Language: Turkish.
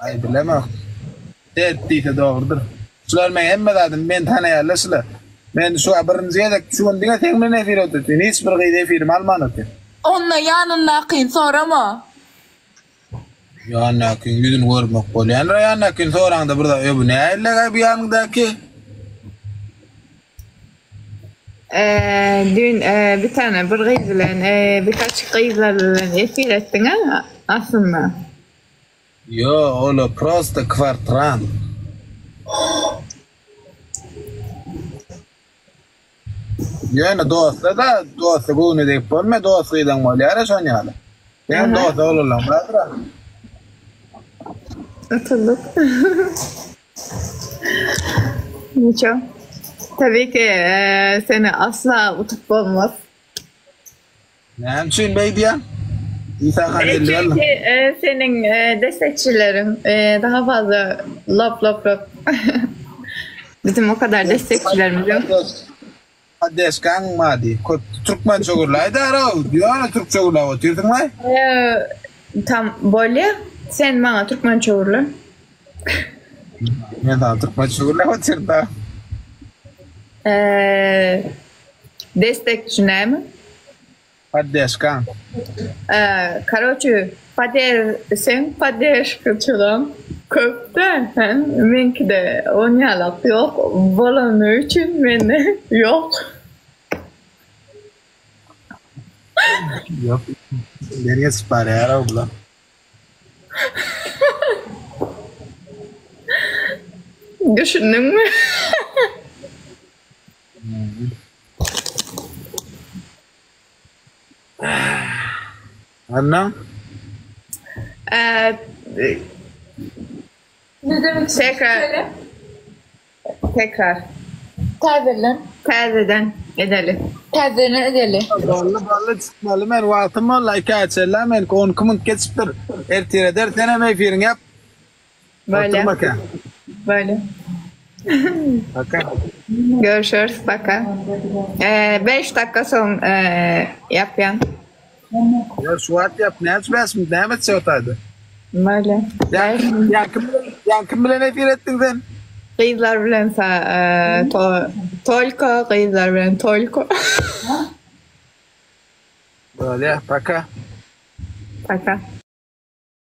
Ay bilemem. Deydi doğrudur. Şular men hemme zaten men tanıyarlar şular. Men şu birinjiye de şu günde tekmen efir ötüdü. Hiç bir gıyde efirim almanadı. Onunla yanına kıyın sonra mı? Yanına kün yüzünü görmek bol. Yani yanına kün soranda burada bu ne elle bir yanındaki. Dün bir tane bir kız bilen birkaç kızlar bilen efir ettin ha aslında. Yo, ola prosta kvartran. Yani dostu bu ne deyip olma dostuydan mı oluyor sonyalı. Ben dostu olurlar bırakıra. Atıldık. Niço? Tabii ki seni asla unutup olmaz. Ne hemşin bey diyen? İsa Khan Çünkü geldi. senin destekçilerin daha fazla lop. Bizim o kadar destekçilerimiz yok. Hadi eskan madi. Türkmen çogurlaydı ara. Diyor Türk çogurlayı oturdun mu? Tam böyle sen bana Türkmen çağırlar. Ne daha Türkmen çogurlayı oturdu. Destekçi ne mi? Hadi eskan. Короче, sen поддержкачıdan köpten benki de oynayalak yok. Bolanı için bende yok. Yok. Nereye sipare ara abla? Düşündün mü? Anna? Ne demek Tekrar. Tezden Edelim. Tezden edelim. Vallahi çıkmalı men vaktım vallahi kaçırlar men konkumun geçiptir. Ertire der deneme firin yap. Böyle. Böyle. Bakın. Görüşürüz. Baka. 5 dakika son yapyan. Ya suat yap ne açmaz mı? Ne etsin otaydı? Böyle. Yankım bile ne fir ettin sen? Kızlar bilen tolko. Kızlar bilen tolko. Böyle baka. Baka.